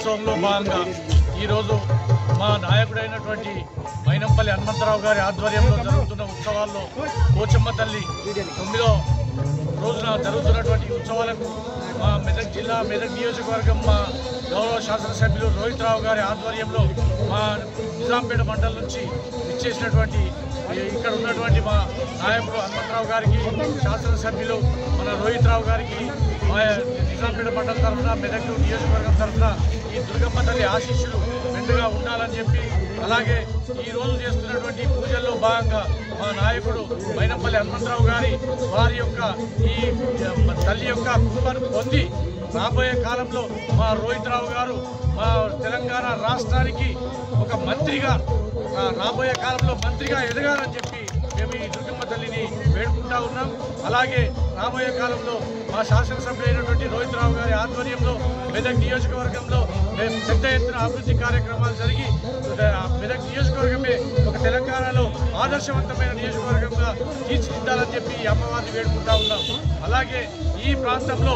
బ్రహ్మోత్సవంలో భాగంగా ఈరోజు మా నాయకుడైనటువంటి మైనంపల్లి హనుమంతరావు గారి ఆధ్వర్యంలో జరుగుతున్న ఉత్సవాల్లో పోచమ్మ తల్లి 9వ రోజున జరుగుతున్నటువంటి ఉత్సవాలకు మా మెదక్ జిల్లా మెదక్ నియోజకవర్గం మా గౌరవ శాసనసభ్యులు రోహిత్ రావు గారి ఆధ్వర్యంలో మా నిజాంపేట మండలం నుంచి ఇచ్చేసినటువంటి ఇక్కడ ఉన్నటువంటి మా నాయకుడు హనుమంతరావు గారికి, శాసనసభ్యులు మన రోహిత్ రావు గారికి, మా నిజాంపేట మండలం తరఫున మెదక్ నియోజకవర్గం తరఫున ఈ దుర్గమ్మ తల్లి ఆశీస్సులు మెండుగా ఉండాలని చెప్పి, అలాగే ఈరోజు చేస్తున్నటువంటి పూజల్లో భాగంగా మా నాయకుడు మైనంపల్లి హనుమంతరావు గారి వారి యొక్క ఈ తల్లి యొక్క కృపను పొంది రాబోయే కాలంలో మా రోహిత్ రావు గారు మా తెలంగాణ రాష్ట్రానికి ఒక మంత్రిగా రాబోయే కాలంలో మంత్రిగా ఎదగాలని చెప్పి మేము ఈ దుర్గమ్మ తల్లిని వేడుకుంటా ఉన్నాం. అలాగే రాబోయే కాలంలో మా శాసనసభ్యులైనటువంటి రోహిత్ రావు గారి ఆధ్వర్యంలో మెదక్ నియోజకవర్గంలో పెద్ద ఎత్తున అభివృద్ధి కార్యక్రమాలు జరిగి మెదక్ నియోజకవర్గమే ఒక తెలంగాణలో ఆదర్శవంతమైన నియోజకవర్గంగా తీర్చిదిద్దాలని చెప్పి ఈ అమ్మవారిని వేడుకుంటా ఉన్నాం. అలాగే ఈ ప్రాంతంలో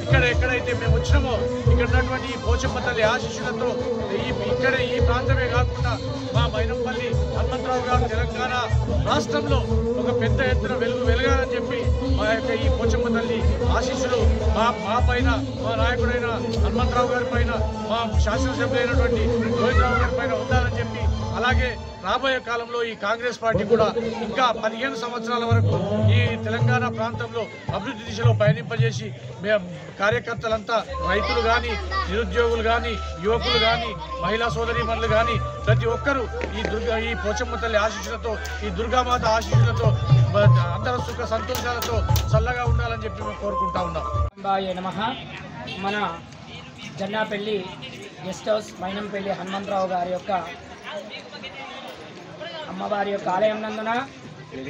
ఎక్కడైతే మేము వచ్చినామో ఇక్కడ ఉన్నటువంటి ఈ పోచమ్మ తల్లి ఆశీస్సులతో ఈ ప్రాంతమే కాకుండా మా మైనంపల్లి హనుమంతరావు గారు తెలంగాణ రాష్ట్రంలో ఒక పెద్ద ఎత్తున వెలగాలని చెప్పి మా యొక్క ఈ పోచమ్మ తల్లి ఆశీస్సులు మా పైన, మా నాయకుడైన హనుమంతరావు గారి పైన, మా శాసనసభ్యులైనటువంటి రోహిత్ రావు గారి పైన ఉండాలని చెప్పి, అలాగే రాబోయే కాలంలో ఈ కాంగ్రెస్ పార్టీ కూడా ఇంకా 15 సంవత్సరాల వరకు ఈ తెలంగాణ ప్రాంతంలో అభివృద్ధి దిశలో పయనింపజేసి కార్యకర్తలంతా రైతులు కానీ, నిరుద్యోగులు కానీ, యువకులు కానీ, మహిళా సోదరీమణులు కానీ ప్రతి ఒక్కరూ ఈ పోచమ్మ తల్లి ఆశీస్సులతో, ఈ దుర్గామాత ఆశీస్సులతో అందరూ సుఖ సంతోషాలతో చల్లగా ఉండాలని చెప్పి మేము కోరుకుంటా ఉన్నాం. నమః. మన జన్నాపల్లి గెస్ట్ హౌస్ మైనంపల్లి హనుమంతరావు గారి యొక్క అమ్మవారి యొక్క ఆలయం నందున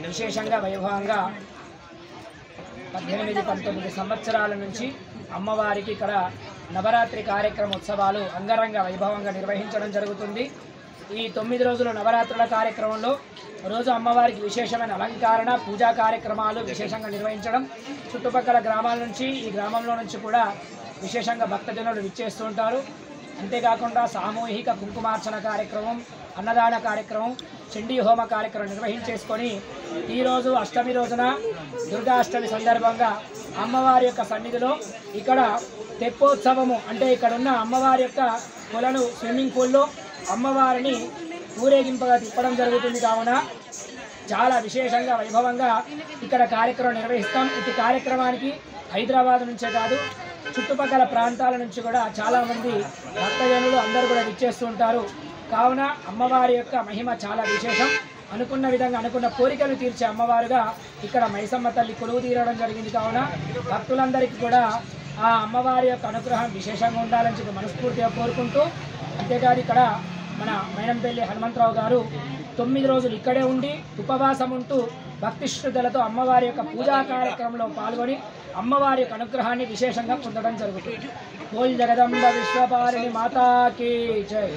విశేషంగా వైభవంగా 18-19 సంవత్సరాల నుంచి అమ్మవారికి ఇక్కడ నవరాత్రి కార్యక్రమోత్సవాలు అంగరంగ వైభవంగా నిర్వహించడం జరుగుతుంది. ఈ 9 రోజుల నవరాత్రుల కార్యక్రమంలో రోజు అమ్మవారికి విశేషమైన అలంకరణ, పూజా కార్యక్రమాలు విశేషంగా నిర్వహించడం, చుట్టుపక్కల గ్రామాల నుంచి ఈ గ్రామంలో నుంచి కూడా విశేషంగా భక్తజనులు విచ్చేస్తూ ఉంటారు. అంతేకాకుండా సామూహిక కుంకుమార్చన కార్యక్రమం, అన్నదాన కార్యక్రమం, చండీ హోమ కార్యక్రమం నిర్వహించేసుకొని ఈరోజు అష్టమి రోజున దుర్గాష్టమి సందర్భంగా అమ్మవారి యొక్క సన్నిధిలో ఇక్కడ తెప్పోత్సవము అంటే ఇక్కడ ఉన్న అమ్మవారి యొక్క కొలను స్విమ్మింగ్ పూల్లో అమ్మవారిని ఊరేగింపుగా తిప్పడం జరుగుతుంది. కావున చాలా విశేషంగా వైభవంగా ఇక్కడ కార్యక్రమం నిర్వహిస్తాం. ఈ కార్యక్రమానికి హైదరాబాద్ నుంచే కాదు చుట్టుపక్కల ప్రాంతాల నుంచి కూడా చాలామంది భక్తజనులు అందరూ కూడా విచ్చేస్తూ ఉంటారు. కావున అమ్మవారి యొక్క మహిమ చాలా విశేషం. అనుకున్న విధంగా అనుకున్న కోరికలు తీర్చే అమ్మవారుగా ఇక్కడ మైసమ్మ తల్లి కొలువు తీరడం జరిగింది. కావున భక్తులందరికీ కూడా ఆ అమ్మవారి యొక్క అనుగ్రహం విశేషంగా ఉండాలని చెప్పి మనస్ఫూర్తిగా కోరుకుంటూ, అంతేకాదు ఇక్కడ మన మైనంపల్లి హనుమంతరావు గారు 9 రోజులు ఇక్కడే ఉండి ఉపవాసం ఉంటూ భక్తి శ్రద్ధలతో అమ్మవారి యొక్క పూజా కార్యక్రమంలో పాల్గొని అమ్మవారి యొక్క అనుగ్రహాన్ని విశేషంగా పొందడం జరుగుతుంది. బోల్ జగదంబ విశ్వపారిణి మాతాకి జై.